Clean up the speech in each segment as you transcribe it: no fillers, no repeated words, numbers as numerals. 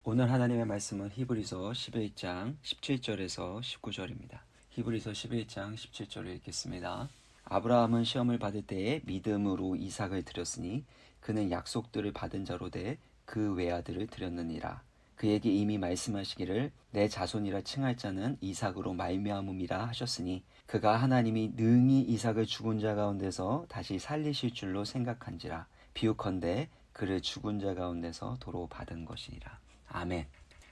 오늘 하나님의 말씀은 히브리서 11장 17절에서 19절입니다. 히브리서 11장 17절을 읽겠습니다. 아브라함은 시험을 받을 때에 믿음으로 이삭을 드렸으니 그는 약속들을 받은 자로 돼 그 외아들을 드렸느니라. 그에게 이미 말씀하시기를 내 자손이라 칭할 자는 이삭으로 말미암음이라 하셨으니 그가 하나님이 능히 이삭을 죽은 자 가운데서 다시 살리실 줄로 생각한지라. 비유컨대 그를 죽은 자 가운데서 도로 받은 것이니라. 아멘.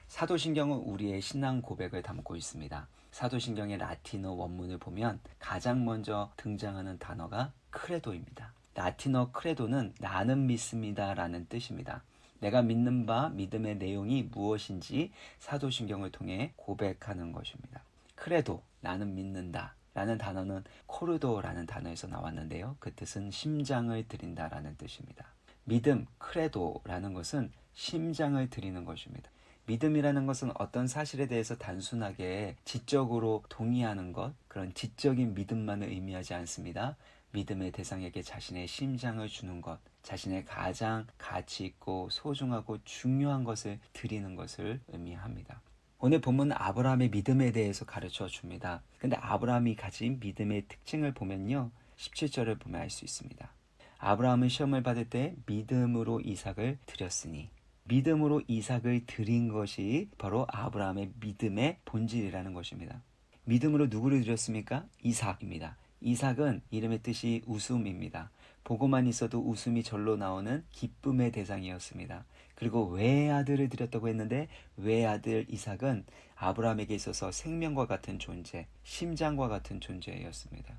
사도신경은 우리의 신앙 고백을 담고 있습니다. 사도신경의 라틴어 원문을 보면 가장 먼저 등장하는 단어가 크레도입니다. 라틴어 크레도는 나는 믿습니다 라는 뜻입니다. 내가 믿는 바 믿음의 내용이 무엇인지 사도신경을 통해 고백하는 것입니다. 크레도, 나는 믿는다 라는 단어는 코르도라는 단어에서 나왔는데요. 그 뜻은 심장을 드린다라는 뜻입니다. 믿음, 크레도라는 것은 심장을 드리는 것입니다. 믿음이라는 것은 어떤 사실에 대해서 단순하게 지적으로 동의하는 것, 그런 지적인 믿음만을 의미하지 않습니다. 믿음의 대상에게 자신의 심장을 주는 것, 자신의 가장 가치 있고 소중하고 중요한 것을 드리는 것을 의미합니다. 오늘 본문은 아브라함의 믿음에 대해서 가르쳐 줍니다. 근데 아브라함이 가진 믿음의 특징을 보면요, 17절을 보면 알 수 있습니다. 아브라함은 시험을 받을 때 믿음으로 이삭을 드렸으니, 믿음으로 이삭을 드린 것이 바로 아브라함의 믿음의 본질이라는 것입니다. 믿음으로 누구를 드렸습니까? 이삭입니다. 이삭은 이름의 뜻이 웃음입니다. 보고만 있어도 웃음이 절로 나오는 기쁨의 대상이었습니다. 그리고 외아들을 드렸다고 했는데 외아들 이삭은 아브라함에게 있어서 생명과 같은 존재, 심장과 같은 존재였습니다.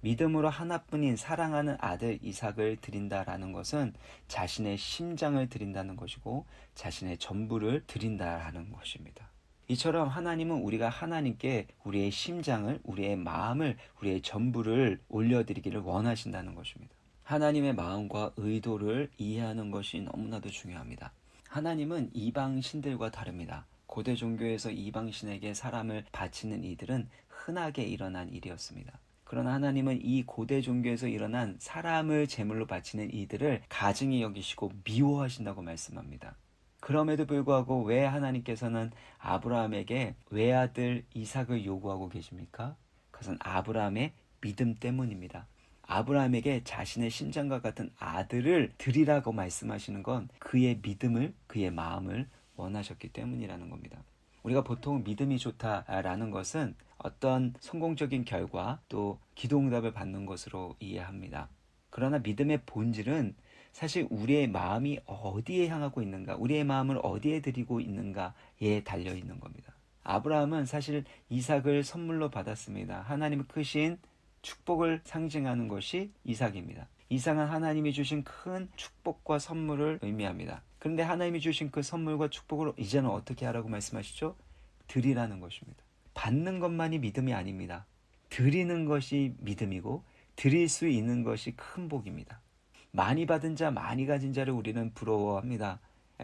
믿음으로 하나뿐인 사랑하는 아들 이삭을 드린다라는 것은 자신의 심장을 드린다는 것이고 자신의 전부를 드린다라는 것입니다. 이처럼 하나님은 우리가 하나님께 우리의 심장을, 우리의 마음을, 우리의 전부를 올려드리기를 원하신다는 것입니다. 하나님의 마음과 의도를 이해하는 것이 너무나도 중요합니다. 하나님은 이방 신들과 다릅니다. 고대 종교에서 이방 신에게 사람을 바치는 이들은 흔하게 일어난 일이었습니다. 그러나 하나님은 이 고대 종교에서 일어난 사람을 제물로 바치는 이들을 가증히 여기시고 미워하신다고 말씀합니다. 그럼에도 불구하고 왜 하나님께서는 아브라함에게 외아들 이삭을 요구하고 계십니까? 그것은 아브라함의 믿음 때문입니다. 아브라함에게 자신의 심장과 같은 아들을 드리라고 말씀하시는 건 그의 믿음을, 그의 마음을 원하셨기 때문이라는 겁니다. 우리가 보통 믿음이 좋다라는 것은 어떤 성공적인 결과 또 기도응답을 받는 것으로 이해합니다. 그러나 믿음의 본질은 사실 우리의 마음이 어디에 향하고 있는가, 우리의 마음을 어디에 드리고 있는가에 달려 있는 겁니다. 아브라함은 사실 이삭을 선물로 받았습니다. 하나님의 크신 축복을 상징하는 것이 이삭입니다. 이삭은 하나님이 주신 큰 축복과 선물을 의미합니다. 그런데 하나님이 주신 그 선물과 축복을 이제는 어떻게 하라고 말씀하시죠? 드리라는 것입니다. 받는 것만이 믿음이 아닙니다. 드리는 것이 믿음이고 드릴 수 있는 것이 큰 복입니다. 많이 받은 자, 많이 가진 자를 우리는 부러워합니다.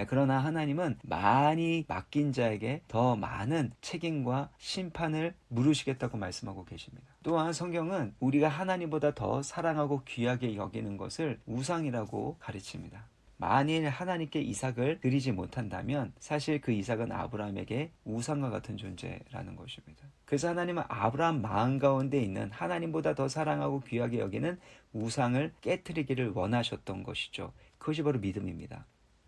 그러나 하나님은 많이 맡긴 자에게 더 많은 책임과 심판을 물으시겠다고 말씀하고 계십니다. 또한 성경은 우리가 하나님보다 더 사랑하고 귀하게 여기는 것을 우상이라고 가르칩니다. 만일 하나님께 이삭을 드리지 못한다면 사실 그 이삭은 아브라함에게 우상과 같은 존재라는 것입니다. 그래서 하나님은 아브라함 마음 가운데 있는 하나님보다 더 사랑하고 귀하게 여기는 우상을 깨트리기를 원하셨던 것이죠. 그것이 바로 믿음입니다.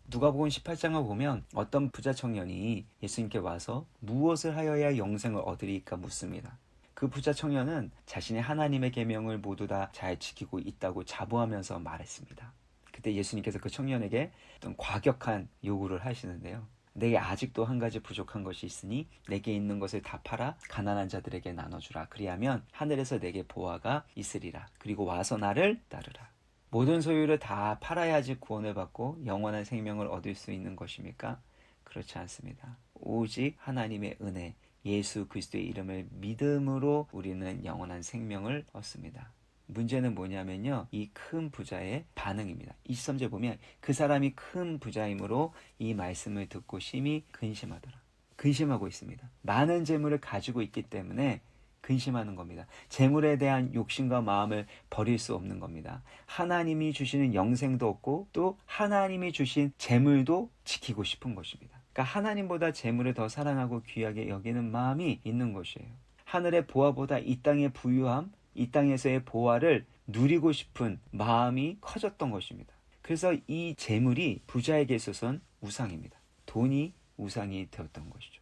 누가복음 18장을 보면 어떤 부자 청년이 예수님께 와서 무엇을 하여야 영생을 얻으리까 묻습니다. 그 부자 청년은 자신의 하나님의 계명을 모두 다 잘 지키고 있다고 자부하면서 말했습니다. 그때 예수님께서 그 청년에게 어떤 과격한 요구를 하시는데요. 내게 아직도 한 가지 부족한 것이 있으니 내게 있는 것을 다 팔아 가난한 자들에게 나눠주라. 그리하면 하늘에서 내게 보화가 있으리라. 그리고 와서 나를 따르라. 모든 소유를 다 팔아야지 구원을 받고 영원한 생명을 얻을 수 있는 것입니까? 그렇지 않습니다. 오직 하나님의 은혜, 예수 그리스도의 이름을 믿음으로 우리는 영원한 생명을 얻습니다. 문제는 뭐냐면요, 이 큰 부자의 반응입니다. 23절 보면 그 사람이 큰 부자이므로 이 말씀을 듣고 심히 근심하더라. 근심하고 있습니다. 많은 재물을 가지고 있기 때문에 근심하는 겁니다. 재물에 대한 욕심과 마음을 버릴 수 없는 겁니다. 하나님이 주시는 영생도 없고 또 하나님이 주신 재물도 지키고 싶은 것입니다. 그러니까 하나님보다 재물을 더 사랑하고 귀하게 여기는 마음이 있는 것이에요. 하늘의 보화보다 이 땅의 부유함, 이 땅에서의 보화를 누리고 싶은 마음이 커졌던 것입니다. 그래서 이 재물이 부자에게 있어서는 우상입니다. 돈이 우상이 되었던 것이죠.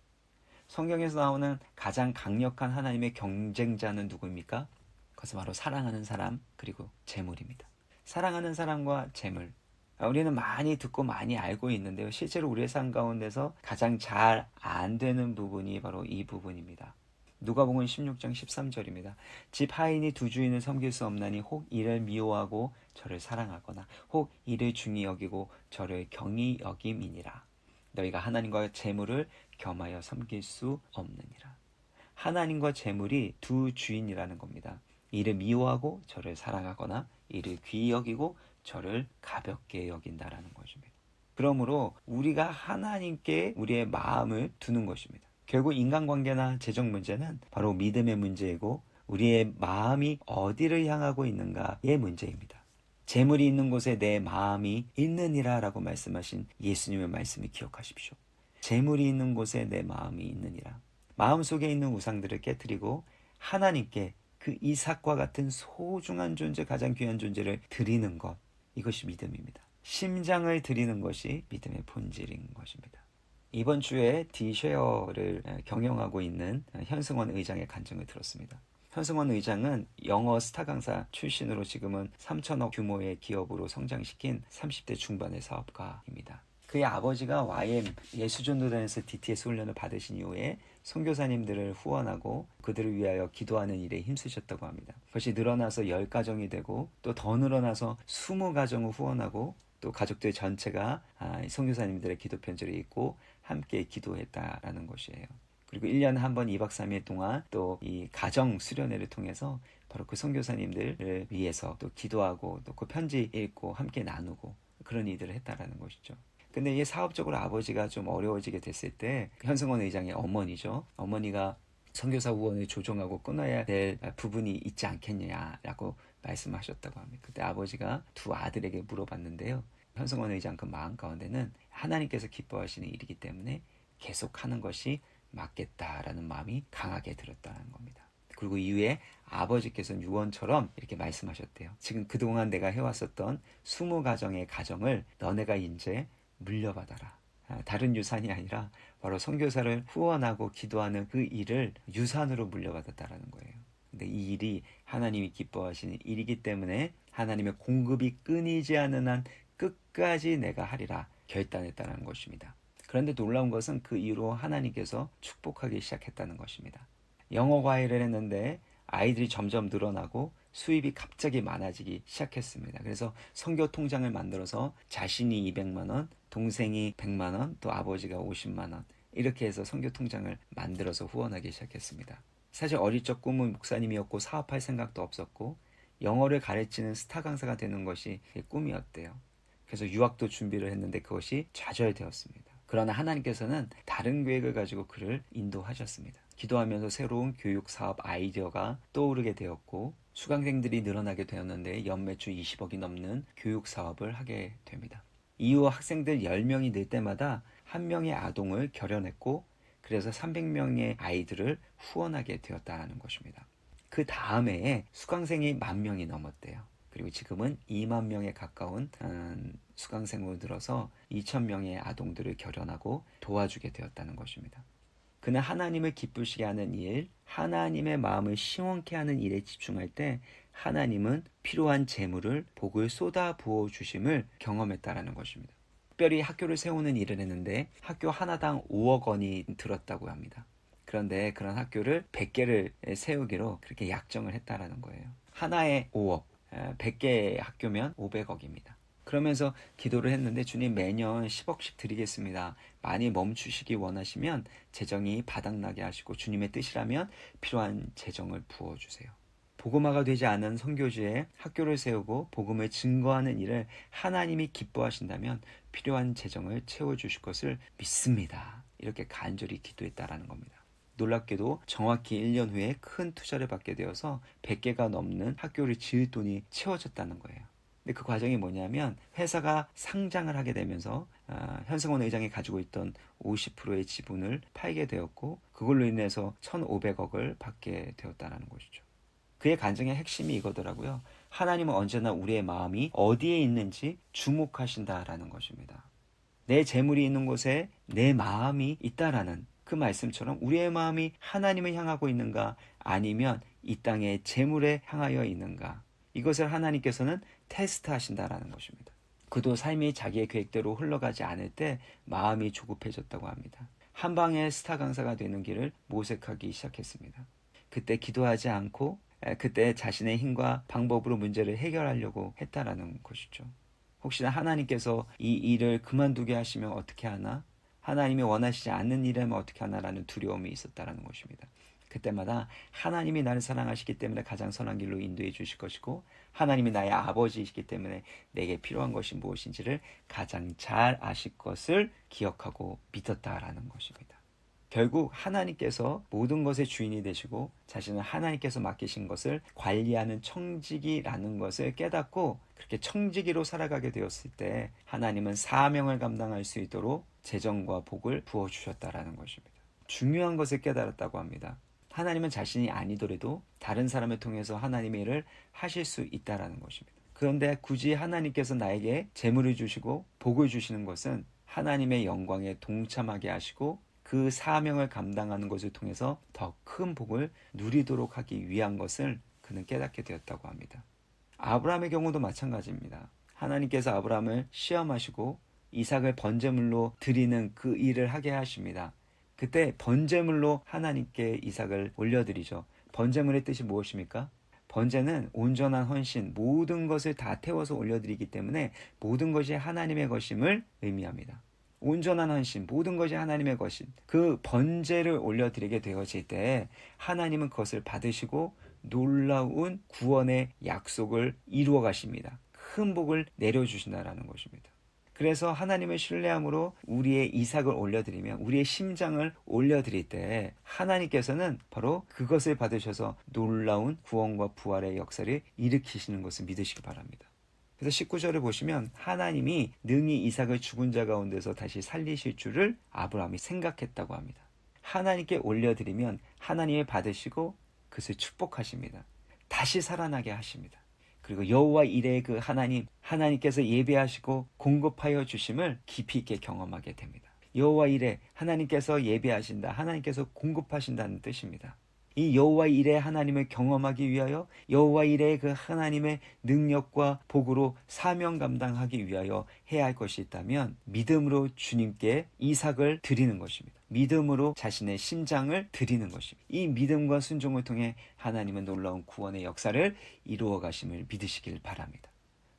성경에서 나오는 가장 강력한 하나님의 경쟁자는 누구입니까? 그것은 바로 사랑하는 사람 그리고 재물입니다. 사랑하는 사람과 재물. 우리는 많이 듣고 많이 알고 있는데요. 실제로 우리의 삶 가운데서 가장 잘 안 되는 부분이 바로 이 부분입니다. 누가복음 16장 13절입니다. 집 하인이 두 주인을 섬길 수 없나니 혹 이를 미워하고 저를 사랑하거나 혹 이를 중히 여기고 저를 경히 여김이니라. 너희가 하나님과 재물을 겸하여 섬길 수 없느니라. 하나님과 재물이 두 주인이라는 겁니다. 이를 미워하고 저를 사랑하거나 이를 귀히 여기고 저를 가볍게 여긴다라는 것입니다. 그러므로 우리가 하나님께 우리의 마음을 두는 것입니다. 결국 인간관계나 재정 문제는 바로 믿음의 문제이고 우리의 마음이 어디를 향하고 있는가의 문제입니다. 재물이 있는 곳에 내 마음이 있느니라 라고 말씀하신 예수님의 말씀을 기억하십시오. 재물이 있는 곳에 내 마음이 있느니라. 마음속에 있는 우상들을 깨뜨리고 하나님께 그 이삭과 같은 소중한 존재, 가장 귀한 존재를 드리는 것, 이것이 믿음입니다. 심장을 드리는 것이 믿음의 본질인 것입니다. 이번 주에 디쉐어를 경영하고 있는 현승원 의장의 간증을 들었습니다. 현승원 의장은 영어 스타 강사 출신으로 지금은 3천억 규모의 기업으로 성장시킨 30대 중반의 사업가입니다. 그의 아버지가 YM 예수전도단에서 DTS 훈련을 받으신 이후에 선교사님들을 후원하고 그들을 위하여 기도하는 일에 힘쓰셨다고 합니다. 그것이 늘어나서 10가정이 되고 또 더 늘어나서 20가정을 후원하고 또 가족들 전체가 선교사님들의 기도 편지를 읽고 함께 기도했다라는 것이에요. 그리고 1년에 한 번 2박 3일 동안 또 이 가정 수련회를 통해서 바로 그 선교사님들을 위해서 또 기도하고 또 그 편지 읽고 함께 나누고 그런 일들을 했다라는 것이죠. 근데 이게 사업적으로 아버지가 좀 어려워지게 됐을 때 현승원 의장의 어머니죠. 어머니가 선교사 후원을 조정하고 끊어야 될 부분이 있지 않겠냐라고 말씀하셨다고 합니다. 그때 아버지가 두 아들에게 물어봤는데요. 현승원 의장 그 마음 가운데는 하나님께서 기뻐하시는 일이기 때문에 계속하는 것이 맞겠다라는 마음이 강하게 들었다는 겁니다. 그리고 이후에 아버지께서는 유언처럼 이렇게 말씀하셨대요. 지금 그동안 내가 해왔었던 20가정의 가정을 너네가 이제 물려받아라. 다른 유산이 아니라 바로 선교사를 후원하고 기도하는 그 일을 유산으로 물려받았다라는 거예요. 근데 이 일이 하나님이 기뻐하시는 일이기 때문에 하나님의 공급이 끊이지 않는 한 끝까지 내가 하리라 결단했다는 것입니다. 그런데 놀라운 것은 그 이후로 하나님께서 축복하기 시작했다는 것입니다. 영어 과외를 했는데 아이들이 점점 늘어나고 수입이 갑자기 많아지기 시작했습니다. 그래서 선교 통장을 만들어서 자신이 200만 원, 동생이 100만 원, 또 아버지가 50만 원 이렇게 해서 선교 통장을 만들어서 후원하기 시작했습니다. 사실 어릴 적 꿈은 목사님이었고 사업할 생각도 없었고 영어를 가르치는 스타 강사가 되는 것이 꿈이었대요. 그래서 유학도 준비를 했는데 그것이 좌절되었습니다. 그러나 하나님께서는 다른 계획을 가지고 그를 인도하셨습니다. 기도하면서 새로운 교육 사업 아이디어가 떠오르게 되었고 수강생들이 늘어나게 되었는데 연매출 20억이 넘는 교육 사업을 하게 됩니다. 이후 학생들 10명이 늘 때마다 한 명의 아동을 결연했고 그래서 300명의 아이들을 후원하게 되었다는 것입니다. 그 다음에 수강생이 10,000명이 넘었대요. 그리고 지금은 2만 명에 가까운 수강생으로 들어서 2,000명의 아동들을 결연하고 도와주게 되었다는 것입니다. 그는 하나님을 기쁘시게 하는 일, 하나님의 마음을 시원케 하는 일에 집중할 때 하나님은 필요한 재물을 복을 쏟아 부어 주심을 경험했다라는 것입니다. 특별히 학교를 세우는 일을 했는데 학교 하나당 5억 원이 들었다고 합니다. 그런데 그런 학교를 100개를 세우기로 그렇게 약정을 했다라는 거예요. 하나에 5억, 100개의 학교면 500억입니다. 그러면서 기도를 했는데 주님 매년 10억씩 드리겠습니다. 많이 멈추시기 원하시면 재정이 바닥나게 하시고 주님의 뜻이라면 필요한 재정을 부어주세요. 복음화가 되지 않은 선교지에 학교를 세우고 복음을 증거하는 일을 하나님이 기뻐하신다면 필요한 재정을 채워주실 것을 믿습니다. 이렇게 간절히 기도했다라는 겁니다. 놀랍게도 정확히 1년 후에 큰 투자를 받게 되어서 100개가 넘는 학교를 지을 돈이 채워졌다는 거예요. 근데 그 과정이 뭐냐면 회사가 상장을 하게 되면서 현승원 의장이 가지고 있던 50%의 지분을 팔게 되었고 그걸로 인해서 1,500억을 받게 되었다는 것이죠. 그의 간증의 핵심이 이거더라고요. 하나님은 언제나 우리의 마음이 어디에 있는지 주목하신다라는 것입니다. 내 재물이 있는 곳에 내 마음이 있다라는 그 말씀처럼 우리의 마음이 하나님을 향하고 있는가 아니면 이 땅의 재물에 향하여 있는가 이것을 하나님께서는 테스트하신다라는 것입니다. 그도 삶이 자기의 계획대로 흘러가지 않을 때 마음이 조급해졌다고 합니다. 한 방에 스타 강사가 되는 길을 모색하기 시작했습니다. 그때 기도하지 않고 그때 자신의 힘과 방법으로 문제를 해결하려고 했다라는 것이죠. 혹시나 하나님께서 이 일을 그만두게 하시면 어떻게 하나? 하나님이 원하시지 않는 일이라면 어떻게 하나라는 두려움이 있었다라는 것입니다. 그때마다 하나님이 나를 사랑하시기 때문에 가장 선한 길로 인도해 주실 것이고 하나님이 나의 아버지이시기 때문에 내게 필요한 것이 무엇인지를 가장 잘 아실 것을 기억하고 믿었다라는 것입니다. 결국 하나님께서 모든 것의 주인이 되시고 자신은 하나님께서 맡기신 것을 관리하는 청지기라는 것을 깨닫고 그렇게 청지기로 살아가게 되었을 때 하나님은 사명을 감당할 수 있도록 재정과 복을 부어주셨다라는 것입니다. 중요한 것을 깨달았다고 합니다. 하나님은 자신이 아니더라도 다른 사람을 통해서 하나님의 일을 하실 수 있다라는 것입니다. 그런데 굳이 하나님께서 나에게 재물을 주시고 복을 주시는 것은 하나님의 영광에 동참하게 하시고 그 사명을 감당하는 것을 통해서 더 큰 복을 누리도록 하기 위한 것을 그는 깨닫게 되었다고 합니다. 아브라함의 경우도 마찬가지입니다. 하나님께서 아브라함을 시험하시고 이삭을 번제물로 드리는 그 일을 하게 하십니다. 그때 번제물로 하나님께 이삭을 올려드리죠. 번제물의 뜻이 무엇입니까? 번제는 온전한 헌신, 모든 것을 다 태워서 올려드리기 때문에 모든 것이 하나님의 것임을 의미합니다. 온전한 헌신, 모든 것이 하나님의 것인 그 번제를 올려드리게 되어질 때 하나님은 그것을 받으시고 놀라운 구원의 약속을 이루어 가십니다. 큰 복을 내려주신다라는 것입니다. 그래서 하나님을 신뢰함으로 우리의 이삭을 올려드리면 우리의 심장을 올려드릴 때 하나님께서는 바로 그것을 받으셔서 놀라운 구원과 부활의 역사를 일으키시는 것을 믿으시기 바랍니다. 그래서 19절을 보시면 하나님이 능히 이삭을 죽은 자 가운데서 다시 살리실 줄을 아브라함이 생각했다고 합니다. 하나님께 올려드리면 하나님이 받으시고 그것을 축복하십니다. 다시 살아나게 하십니다. 그리고 여호와 이레의 그 하나님께서 예배하시고 공급하여 주심을 깊이 있게 경험하게 됩니다. 여호와 이레, 하나님께서 예배하신다, 하나님께서 공급하신다는 뜻입니다. 이 여호와 이레의 하나님을 경험하기 위하여 여호와 이레의 그 하나님의 능력과 복으로 사명 감당하기 위하여 해야 할 것이 있다면 믿음으로 주님께 이삭을 드리는 것입니다. 믿음으로 자신의 심장을 드리는 것입니다. 이 믿음과 순종을 통해 하나님은 놀라운 구원의 역사를 이루어 가심을 믿으시길 바랍니다.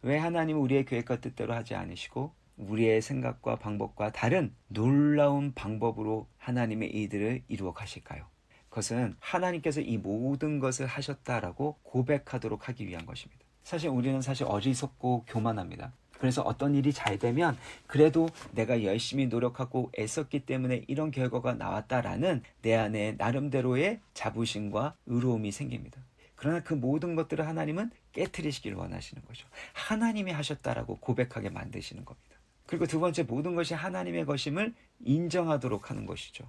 왜 하나님은 우리의 계획과 뜻대로 하지 않으시고 우리의 생각과 방법과 다른 놀라운 방법으로 하나님의 일들을 이루어 가실까요? 그것은 하나님께서 이 모든 것을 하셨다라고 고백하도록 하기 위한 것입니다. 사실 우리는 어리석고 교만합니다. 그래서 어떤 일이 잘 되면 그래도 내가 열심히 노력하고 애썼기 때문에 이런 결과가 나왔다라는 내 안에 나름대로의 자부심과 의로움이 생깁니다. 그러나 그 모든 것들을 하나님은 깨트리시길 원하시는 거죠. 하나님이 하셨다라고 고백하게 만드시는 겁니다. 그리고 두 번째, 모든 것이 하나님의 것임을 인정하도록 하는 것이죠.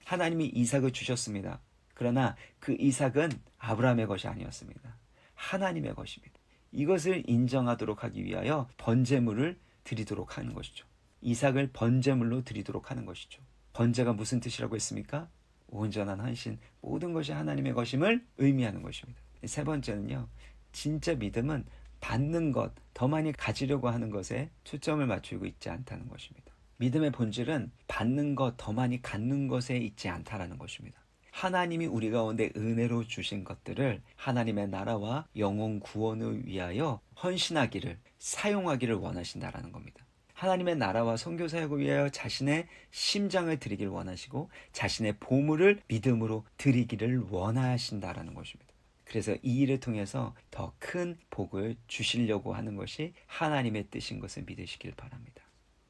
하나님이 이삭을 주셨습니다. 그러나 그 이삭은 아브라함의 것이 아니었습니다. 하나님의 것입니다. 이것을 인정하도록 하기 위하여 번제물을 드리도록 하는 것이죠. 이삭을 번제물로 드리도록 하는 것이죠. 번제가 무슨 뜻이라고 했습니까? 온전한 헌신, 모든 것이 하나님의 것임을 의미하는 것입니다. 세 번째는요, 진짜 믿음은 받는 것, 더 많이 가지려고 하는 것에 초점을 맞추고 있지 않다는 것입니다. 믿음의 본질은 받는 것, 더 많이 갖는 것에 있지 않다라는 것입니다. 하나님이 우리 가운데 은혜로 주신 것들을 하나님의 나라와 영혼 구원을 위하여 헌신하기를, 사용하기를 원하신다라는 겁니다. 하나님의 나라와 선교 사역을 위하여 자신의 심장을 드리길 원하시고 자신의 보물을 믿음으로 드리기를 원하신다라는 것입니다. 그래서 이 일을 통해서 더 큰 복을 주시려고 하는 것이 하나님의 뜻인 것을 믿으시길 바랍니다.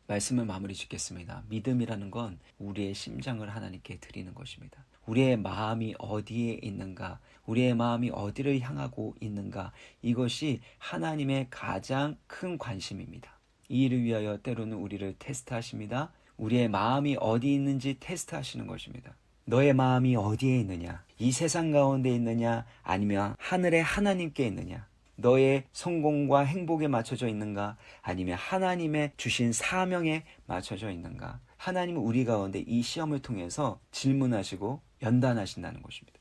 말씀을 마무리 짓겠습니다. 믿음이라는 건 우리의 심장을 하나님께 드리는 것입니다. 우리의 마음이 어디에 있는가, 우리의 마음이 어디를 향하고 있는가, 이것이 하나님의 가장 큰 관심입니다. 이 일을 위하여 때로는 우리를 테스트하십니다. 우리의 마음이 어디 있는지 테스트하시는 것입니다. 너의 마음이 어디에 있느냐? 이 세상 가운데 있느냐? 아니면 하늘의 하나님께 있느냐? 너의 성공과 행복에 맞춰져 있는가? 아니면 하나님의 주신 사명에 맞춰져 있는가? 하나님은 우리 가운데 이 시험을 통해서 질문하시고 연단하신다는 것입니다.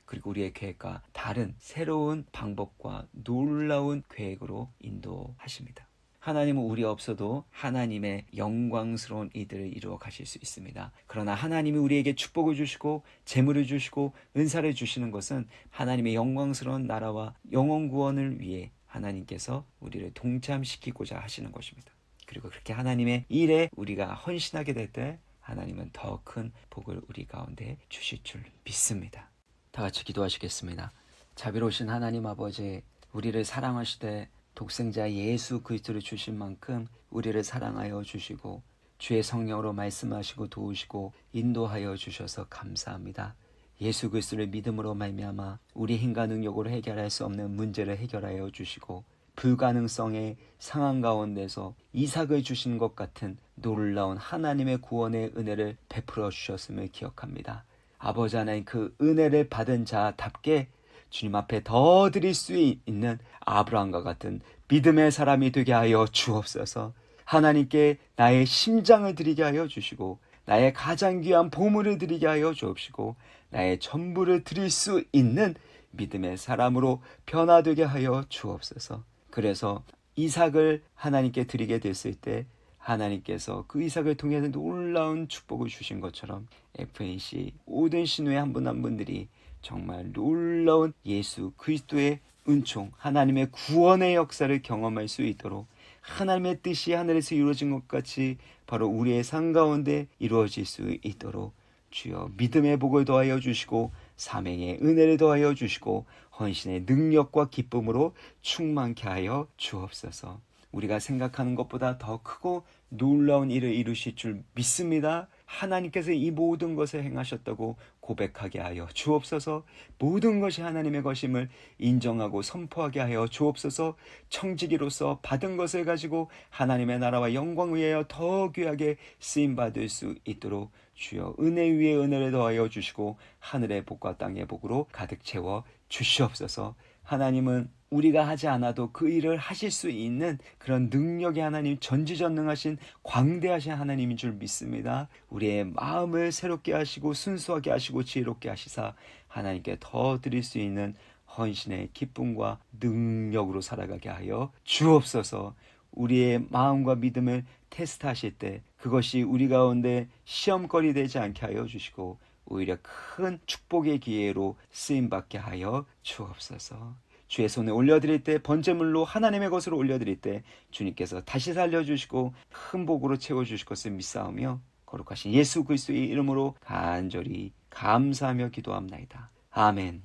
그리고 우리의 계획과 다른 새로운 방법과 놀라운 계획으로 인도하십니다. 하나님은 우리 없어도 하나님의 영광스러운 일들을 이루어 가실 수 있습니다. 그러나 하나님이 우리에게 축복을 주시고 재물을 주시고 은사를 주시는 것은 하나님의 영광스러운 나라와 영원 구원을 위해 하나님께서 우리를 동참시키고자 하시는 것입니다. 그리고 그렇게 하나님의 일에 우리가 헌신하게 될 때 하나님은 더 큰 복을 우리 가운데 주실 줄 믿습니다. 다 같이 기도하시겠습니다. 자비로우신 하나님 아버지, 우리를 사랑하시되 독생자 예수 그리스도를 주신 만큼 우리를 사랑하여 주시고 주의 성령으로 말씀하시고 도우시고 인도하여 주셔서 감사합니다. 예수 그리스도를 믿음으로 말미암아 우리 힘과 능력으로 해결할 수 없는 문제를 해결하여 주시고 불가능성의 상황 가운데서 이삭을 주신 것 같은 놀라운 하나님의 구원의 은혜를 베풀어 주셨음을 기억합니다. 아버지 하나님, 그 은혜를 받은 자답게 주님 앞에 더 드릴 수 있는 아브라함과 같은 믿음의 사람이 되게 하여 주옵소서. 하나님께 나의 심장을 드리게 하여 주시고 나의 가장 귀한 보물을 드리게 하여 주옵시고 나의 전부를 드릴 수 있는 믿음의 사람으로 변화되게 하여 주옵소서. 그래서 이삭을 하나님께 드리게 됐을 때 하나님께서 그 이삭을 통해서 놀라운 축복을 주신 것처럼 FNC 모든 신우의 한 분 한 분들이 정말 놀라운 예수 그리스도의 은총, 하나님의 구원의 역사를 경험할 수 있도록 하나님의 뜻이 하늘에서 이루어진 것 같이 바로 우리의 삶 가운데 이루어질 수 있도록 주여 믿음의 복을 더하여 주시고 사명의 은혜를 더하여 주시고 헌신의 능력과 기쁨으로 충만케 하여 주옵소서. 우리가 생각하는 것보다 더 크고 놀라운 일을 이루실 줄 믿습니다. 하나님께서 이 모든 것을 행하셨다고 고백하게 하여 주옵소서. 모든 것이 하나님의 것임을 인정하고 선포하게 하여 주옵소서. 청지기로서 받은 것을 가지고 하나님의 나라와 영광 위하여 더 귀하게 쓰임받을 수 있도록 주여 은혜 위에 은혜를 더하여 주시고 하늘의 복과 땅의 복으로 가득 채워 주시옵소서. 하나님은 우리가 하지 않아도 그 일을 하실 수 있는 그런 능력의 하나님, 전지전능하신 광대하신 하나님인 줄 믿습니다. 우리의 마음을 새롭게 하시고 순수하게 하시고 지혜롭게 하시사 하나님께 더 드릴 수 있는 헌신의 기쁨과 능력으로 살아가게 하여 주옵소서. 우리의 마음과 믿음을 테스트하실 때 그것이 우리 가운데 시험거리 되지 않게 하여 주시고 오히려 큰 축복의 기회로 쓰임받게 하여 주옵소서. 주의 손에 올려드릴 때 번제물로 하나님의 것으로 올려드릴 때 주님께서 다시 살려주시고 큰 복으로 채워주실 것을 믿사오며 거룩하신 예수 그리스도의 이름으로 간절히 감사하며 기도합나이다. 아멘.